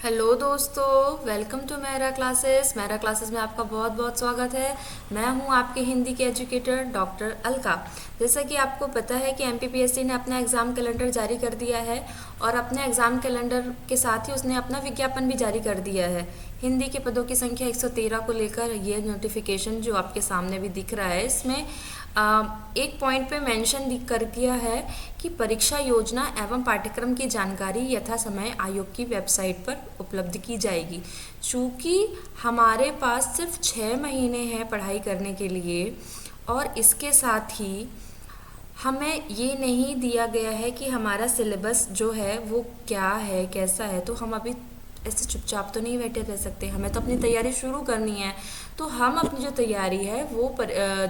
Hello दोस्तों, welcome to मेरा classes में आपका बहुत बहुत स्वागत है। मैं हूं आपके हिंदी के एजुकेटर डॉक्टर अलका। जैसा कि आपको पता है कि एमपीपीएससी ने अपना एग्ज़ाम कैलेंडर जारी कर दिया है और अपने एग्ज़ाम कैलेंडर के साथ ही उसने अपना विज्ञापन भी जारी कर दिया है। हिंदी के पदों की संख्या 113 को लेकर ये नोटिफिकेशन जो आपके सामने भी दिख रहा है, इसमें एक पॉइंट पे मेंशन कर दिया है कि परीक्षा योजना एवं पाठ्यक्रम की जानकारी यथा समय आयोग की वेबसाइट पर उपलब्ध की जाएगी। चूँकि हमारे पास सिर्फ 6 महीने हैं पढ़ाई करने के लिए और इसके साथ ही हमें ये नहीं दिया गया है कि हमारा सिलेबस जो है वो क्या है, कैसा है, तो हम अभी ऐसे चुपचाप तो नहीं बैठे रह सकते। हमें तो अपनी तैयारी शुरू करनी है। तो हम अपनी जो तैयारी है वो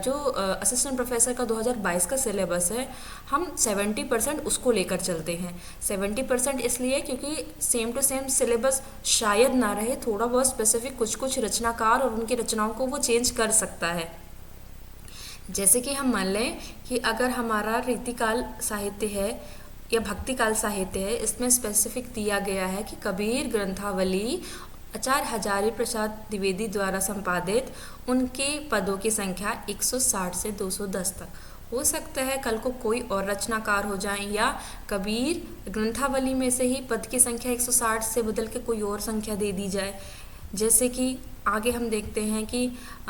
जो असिस्टेंट प्रोफेसर का 2022 का सिलेबस है, हम 70% उसको लेकर चलते हैं। 70% इसलिए क्योंकि सेम टू सेम सिलेबस शायद ना रहे, थोड़ा बहुत स्पेसिफिक कुछ कुछ रचनाकार और उनकी रचनाओं को वो चेंज कर सकता है। जैसे कि हम मान लें कि अगर हमारा रीतिकाल साहित्य है या भक्तिकाल साहित्य है, इसमें स्पेसिफिक दिया गया है कि कबीर ग्रंथावली आचार्य हजारी प्रसाद द्विवेदी द्वारा संपादित, उनके पदों की संख्या 160 से 210 तक। हो सकता है कल को कोई और रचनाकार हो जाए या कबीर ग्रंथावली में से ही पद की संख्या 160 से बदल के कोई और संख्या दे दी जाए। जैसे कि आगे हम देखते हैं कि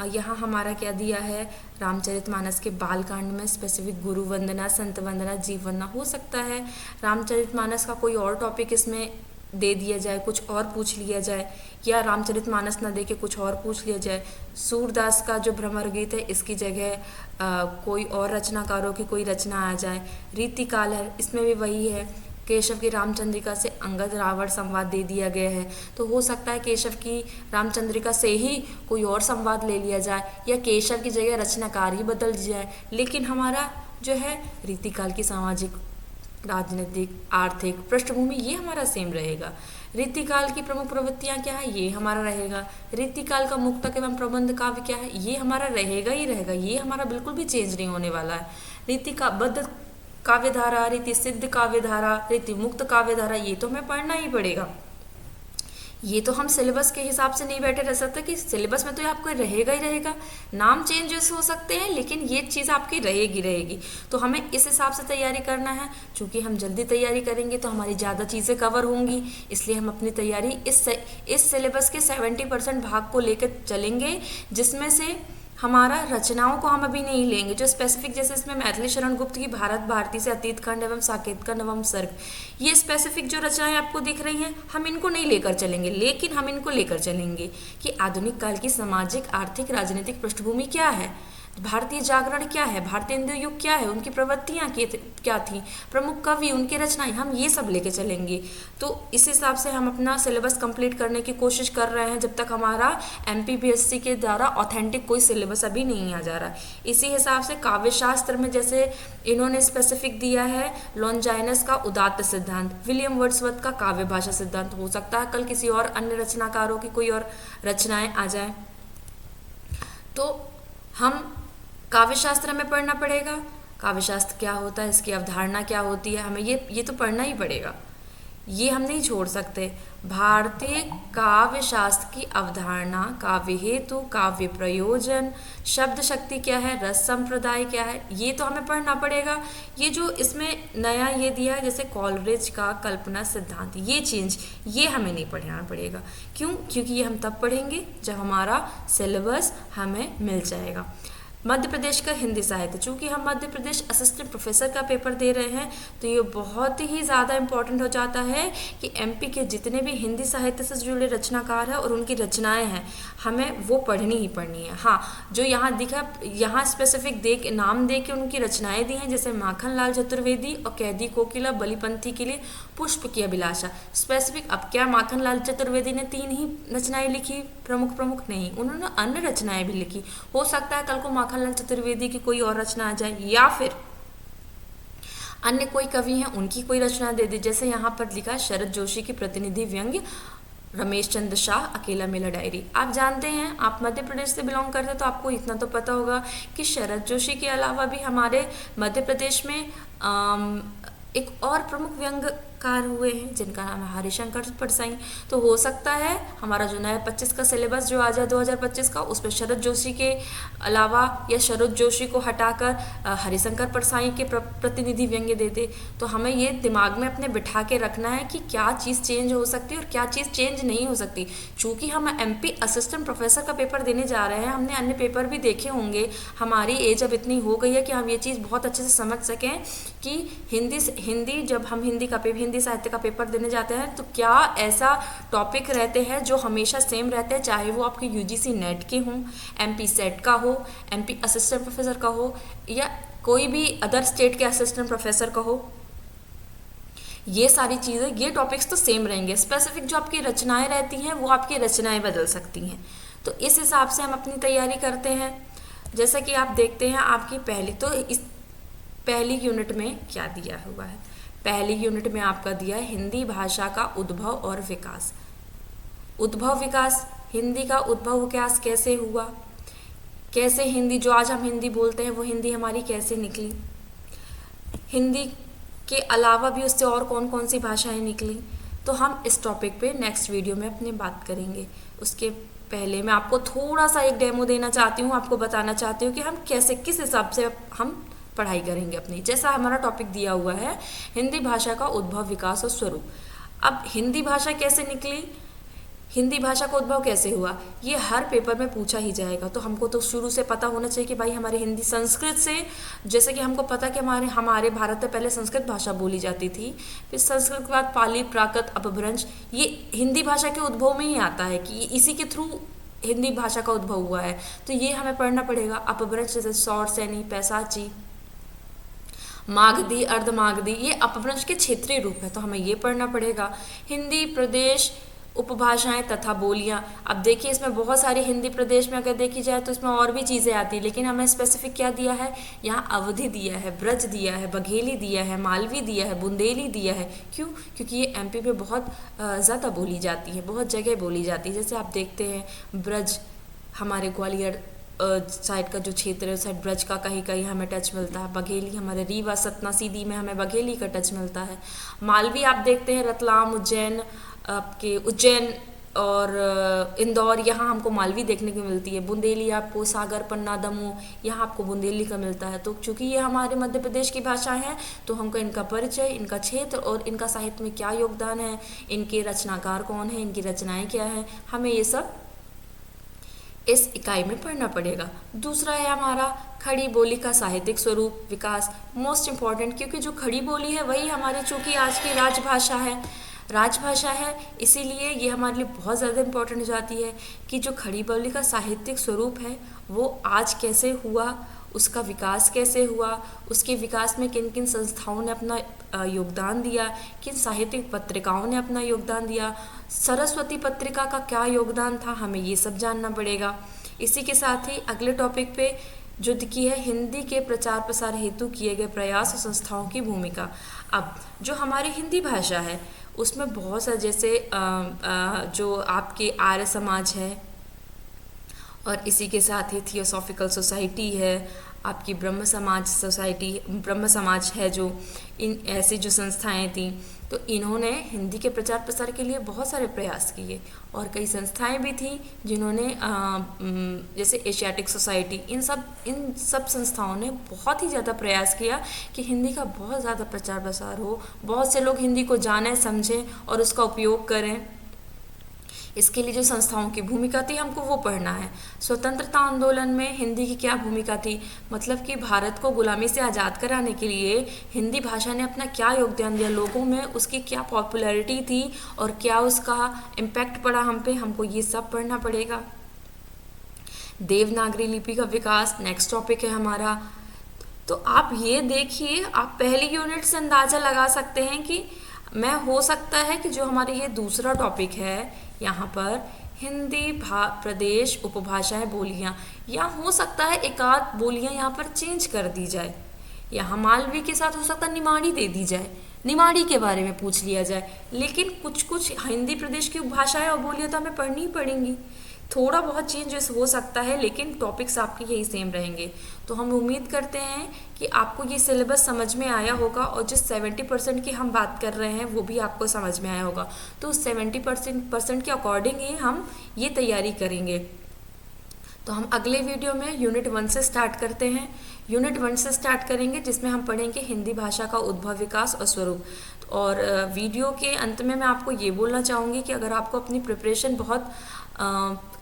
यहाँ हमारा क्या दिया है, रामचरितमानस के बालकांड में स्पेसिफिक गुरु वंदना, संत वंदना, जीव वंदना। हो सकता है रामचरितमानस का कोई और टॉपिक इसमें दे दिया जाए, कुछ और पूछ लिया जाए, या रामचरितमानस न दे के कुछ और पूछ लिया जाए। सूरदास का जो भ्रमर गीत है इसकी जगह कोई और रचनाकारों की कोई रचना आ जाए। रीतिकाल है, इसमें भी वही है, केशव की रामचंद्रिका से अंगद रावण संवाद दे दिया गया है, तो हो सकता है केशव की रामचंद्रिका से ही कोई और संवाद ले लिया जाए या केशव की जगह रचनाकार ही बदल जाए। लेकिन हमारा जो है रीतिकाल की सामाजिक, राजनीतिक, आर्थिक पृष्ठभूमि ये हमारा सेम रहेगा। रीतिकाल की प्रमुख प्रवृत्तियाँ क्या है ये हमारा रहेगा। रीतिकाल का मुक्तक एवं प्रबंध काव्य क्या है ये हमारा रहेगा ही रहेगा, ये हमारा बिल्कुल भी चेंज नहीं होने वाला है। रीति का बद्ध काव्यधारा, रीति सिद्ध काव्यधारा, रीति मुक्त काव्यधारा, ये तो हमें पढ़ना ही पड़ेगा। ये तो हम सिलेबस के हिसाब से नहीं बैठे रह सकते कि सिलेबस में तो ये आपको रहेगा ही रहेगा। नाम चेंजेस हो सकते हैं लेकिन ये चीज़ आपकी रहेगी रहेगी। तो हमें इस हिसाब से तैयारी करना है। चूँकि हम जल्दी तैयारी करेंगे तो हमारी ज़्यादा चीज़ें कवर होंगी, इसलिए हम अपनी तैयारी इस सिलेबस के 70% भाग को लेकर चलेंगे, जिसमें से हमारा रचनाओं को हम अभी नहीं लेंगे जो स्पेसिफिक, जैसे इसमें मैथिली शरण गुप्त की भारत भारती से अतीत खंड एवं साकेत खंड एवं सर्ग, ये स्पेसिफिक जो रचनाएं आपको दिख रही हैं हम इनको नहीं लेकर चलेंगे, लेकिन हम इनको लेकर चलेंगे कि आधुनिक काल की सामाजिक, आर्थिक, राजनीतिक पृष्ठभूमि क्या है, भारतीय जागरण क्या है, भारतीय हिंदू युग क्या है, उनकी प्रवृत्तियाँ क्या थी, प्रमुख कवि, उनकी रचनाएं, हम ये सब लेके चलेंगे। तो इस हिसाब से हम अपना सिलेबस कंप्लीट करने की कोशिश कर रहे हैं जब तक हमारा एमपीपीएससी के द्वारा ऑथेंटिक कोई सिलेबस अभी नहीं आ जा रहा। इसी हिसाब से काव्यशास्त्र में जैसे इन्होंने स्पेसिफिक दिया है लॉन्जाइनस का उदात्त सिद्धांत, विलियम वर्ड्सवर्थ का काव्य भाषा सिद्धांत। हो सकता है कल किसी और अन्य रचनाकारों की कोई और रचनाएं आ जाए, तो हम काव्यशास्त्र में पढ़ना पड़ेगा। काव्यशास्त्र क्या होता है, इसकी अवधारणा क्या होती है, हमें ये तो पढ़ना ही पड़ेगा, ये हम नहीं छोड़ सकते। भारतीय काव्य शास्त्र की अवधारणा, काव्य हेतु, काव्य प्रयोजन, शब्द शक्ति क्या है, रस संप्रदाय क्या है, ये तो हमें पढ़ना पड़ेगा। ये जो इसमें नया ये दिया है जैसे कॉलरिज का कल्पना सिद्धांत, ये चीज ये हमें नहीं पढ़ना पड़ेगा। क्यों? क्योंकि ये हम तब पढ़ेंगे जब हमारा सिलेबस हमें मिल जाएगा। मध्य प्रदेश का हिंदी साहित्य, चूँकि हम मध्य प्रदेश असिस्टेंट प्रोफेसर का पेपर दे रहे हैं तो ये बहुत ही ज़्यादा इम्पॉर्टेंट हो जाता है कि एमपी के जितने भी हिंदी साहित्य से जुड़े रचनाकार हैं और उनकी रचनाएं हैं हमें वो पढ़नी ही पढ़नी है। हाँ, जो यहाँ दिखा, यहाँ स्पेसिफिक नाम दे के उनकी रचनाएं दी हैं, जैसे माखन लाल चतुर्वेदी और कैदी कोकिला बलिपंथी के लिए पुष्प की अभिलाषा। स्पेसिफिक, अब क्या माखन लाल चतुर्वेदी ने 3 ही रचनाएं लिखी, प्रमुख नहीं, उन्होंने अन्य रचनाएं भी लिखी। हो सकता है कल को माखन लाल चतुर्वेदी की कोई और रचना आ जाए या फिर अन्य कोई कवि हैं उनकी कोई रचना दे दी। जैसे यहाँ पर लिखा शरद जोशी की प्रतिनिधि व्यंग्य, रमेश चंद्र शाह अकेला मेला डायरी। आप जानते हैं, आप मध्य प्रदेश से बिलोंग करते तो आपको इतना तो पता होगा कि शरद जोशी के अलावा भी हमारे मध्य प्रदेश में एक और प्रमुख व्यंग साहित्यकार हुए हैं जिनका नाम है हरिशंकर परसाई। तो हो सकता है हमारा जो नया 25 का सिलेबस जो आ जाए 2025 का, उस पर शरद जोशी के अलावा या शरद जोशी को हटाकर हरिशंकर परसाई के प्रतिनिधि व्यंग्य दे दे। तो हमें ये दिमाग में अपने बिठा के रखना है कि क्या चीज़ चेंज हो सकती है और क्या चीज़ चेंज नहीं हो सकती। चूँकि हम MP असिस्टेंट प्रोफेसर का पेपर देने जा रहे हैं, हमने अन्य पेपर भी देखे होंगे, हमारी एज अब इतनी हो गई है कि हम ये चीज़ बहुत अच्छे से समझ सकें कि हिंदी जब हम हिंदी साहित्य का पेपर देने जाते हैं तो क्या ऐसा टॉपिक रहते हैं जो हमेशा सेम रहते हैं, चाहे वो आपके UGC नेट के हों, MP सेट का हो, MP असिस्टेंट प्रोफेसर का हो, या कोई भी अदर स्टेट के असिस्टेंट प्रोफेसर का हो। ये सारी चीज़ें, ये टॉपिक्स तो सेम रहेंगे। स्पेसिफिक जो आपकी रचनाएं रहती हैं वो आपकी रचनाएं बदल सकती हैं। तो इस हिसाब से हम अपनी तैयारी करते हैं। जैसा कि आप देखते हैं आपकी पहली यूनिट में क्या दिया हुआ है। पहली यूनिट में आपका दिया है हिंदी भाषा का उद्भव और विकास। उद्भव विकास, हिंदी का उद्भव विकास कैसे हुआ, कैसे हिंदी जो आज हम हिंदी बोलते हैं वो हिंदी हमारी कैसे निकली, हिंदी के अलावा भी उससे और कौन कौन सी भाषाएं निकली। तो हम इस टॉपिक पे नेक्स्ट वीडियो में अपनी बात करेंगे। उसके पहले मैं आपको थोड़ा सा एक डेमो देना चाहती हूँ, आपको बताना चाहती हूँ कि हम कैसे, किस हिसाब से हम पढ़ाई करेंगे अपनी। जैसा हमारा टॉपिक दिया हुआ है हिंदी भाषा का उद्भव विकास और स्वरूप। अब हिंदी भाषा कैसे निकली, हिंदी भाषा का उद्भव कैसे हुआ, ये हर पेपर में पूछा ही जाएगा। तो हमको तो शुरू से पता होना चाहिए कि भाई हमारी हिंदी संस्कृत से, जैसे कि हमको पता कि हमारे भारत में पहले संस्कृत भाषा बोली जाती थी, फिर संस्कृत के बाद पाली, प्राकृत, अपभ्रंश, ये हिंदी भाषा के उद्भव में ही आता है कि इसी के थ्रू हिंदी भाषा का उद्भव हुआ है। तो ये हमें पढ़ना पड़ेगा। अपभ्रंश जैसे सौर सैनी, पैसाची, मागधी, अर्धमागधी, ये अपभ्रंश के क्षेत्रीय रूप है, तो हमें ये पढ़ना पड़ेगा। हिंदी प्रदेश, उपभाषाएं तथा बोलियां। अब देखिए इसमें बहुत सारी हिंदी प्रदेश में अगर देखी जाए तो इसमें और भी चीज़ें आती हैं, लेकिन हमें स्पेसिफिक क्या दिया है, यहाँ अवधि दिया है, ब्रज दिया है, बघेली दिया है, मालवी दिया है, बुंदेली दिया है। क्यों? क्योंकि ये MP पे बहुत ज़्यादा बोली जाती है, बहुत जगह बोली जाती है। जैसे आप देखते हैं ब्रज हमारे ग्वालियर साइड का जो क्षेत्र है उस साइड ब्रज का कहीं कहीं हमें टच मिलता है। बघेली हमारे रीवा, सतना, सीधी में हमें बघेली का टच मिलता है। मालवी आप देखते हैं रतलाम, उज्जैन, आपके उज्जैन और इंदौर, यहाँ हमको मालवी देखने को मिलती है। बुंदेली आपको सागर, पन्ना, दमोह, यहाँ आपको बुंदेली का मिलता है। तो चूँकि ये हमारे मध्य प्रदेश की भाषाएं हैं तो हमको इनका परिचय, इनका क्षेत्र और इनका साहित्य में क्या योगदान है, इनके रचनाकार कौन है, इनकी रचनाएं क्या हैं, हमें ये सब इस इकाई में पढ़ना पड़ेगा। दूसरा है हमारा खड़ी बोली का साहित्यिक स्वरूप विकास, मोस्ट इम्पॉर्टेंट, क्योंकि जो खड़ी बोली है वही हमारी चूँकि आज की राजभाषा है, इसीलिए ये हमारे लिए बहुत ज़्यादा इम्पोर्टेंट हो जाती है कि जो खड़ी बोली का साहित्यिक स्वरूप है वो आज कैसे हुआ, उसका विकास कैसे हुआ, उसके विकास में किन किन संस्थाओं ने अपना योगदान दिया, किन साहित्यिक पत्रिकाओं ने अपना योगदान दिया, सरस्वती पत्रिका का क्या योगदान था, हमें ये सब जानना पड़ेगा। इसी के साथ ही अगले टॉपिक पे जो की है हिंदी के प्रचार प्रसार हेतु किए गए प्रयास और संस्थाओं की भूमिका। अब जो हमारी हिंदी भाषा है उसमें बहुत सा, जैसे जो आपके आर्य समाज है और इसी के साथ ही थियोसॉफिकल सोसाइटी है, आपकी ब्रह्म समाज है, जो इन ऐसी जो संस्थाएं थी तो इन्होंने हिंदी के प्रचार प्रसार के लिए बहुत सारे प्रयास किए। और कई संस्थाएं भी थी जिन्होंने जैसे एशियाटिक सोसाइटी, इन सब संस्थाओं ने बहुत ही ज़्यादा प्रयास किया कि हिंदी का बहुत ज़्यादा प्रचार प्रसार हो, बहुत से लोग हिंदी को जानें, समझें और उसका उपयोग करें। इसके लिए जो संस्थाओं की भूमिका थी हमको वो पढ़ना है। स्वतंत्रता आंदोलन में हिंदी की क्या भूमिका थी, मतलब कि भारत को गुलामी से आज़ाद कराने के लिए हिंदी भाषा ने अपना क्या योगदान दिया, लोगों में उसकी क्या पॉपुलैरिटी थी और क्या उसका इम्पैक्ट पड़ा हम पे, हमको ये सब पढ़ना पड़ेगा। देवनागरी लिपि का विकास नेक्स्ट टॉपिक है हमारा। तो आप ये देखिए, आप पहली यूनिट से अंदाज़ा लगा सकते हैं कि मैं हो सकता है कि जो हमारे ये दूसरा टॉपिक है यहाँ पर हिंदी प्रदेश उपभाषाएं बोलियाँ, या हो सकता है एक आध बोलियाँ यहाँ पर चेंज कर दी जाए, यहाँ मालवी के साथ हो सकता है निमाड़ी दे दी जाए, निमाड़ी के बारे में पूछ लिया जाए। लेकिन कुछ हिंदी प्रदेश की उपभाषाएं और बोलियाँ तो हमें पढ़नी ही पड़ेंगी, थोड़ा बहुत चेंज हो सकता है, लेकिन टॉपिक्स आपके यही सेम रहेंगे। तो हम उम्मीद करते हैं कि आपको ये सिलेबस समझ में आया होगा और जिस 70% की हम बात कर रहे हैं वो भी आपको समझ में आया होगा। तो उस 70% के अकॉर्डिंग ही हम ये तैयारी करेंगे। तो हम अगले वीडियो में यूनिट 1 से स्टार्ट करते हैं। यूनिट 1 से स्टार्ट करेंगे जिसमें हम पढ़ेंगे हिंदी भाषा का उद्भव, विकास और स्वरूप। और वीडियो के अंत में मैं आपको ये बोलना चाहूँगी कि अगर आपको अपनी प्रिपरेशन बहुत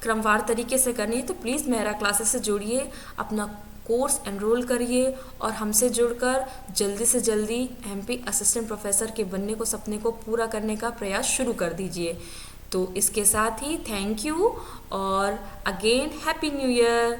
क्रमवार तरीके से करनी है तो प्लीज़ मेरा क्लासेस से जुड़िए, अपना कोर्स एनरोल करिए और हमसे जुड़कर जल्दी से जल्दी एमपी असिस्टेंट प्रोफेसर के बनने को, सपने को पूरा करने का प्रयास शुरू कर दीजिए। तो इसके साथ ही थैंक यू और अगेन हैप्पी न्यू ईयर।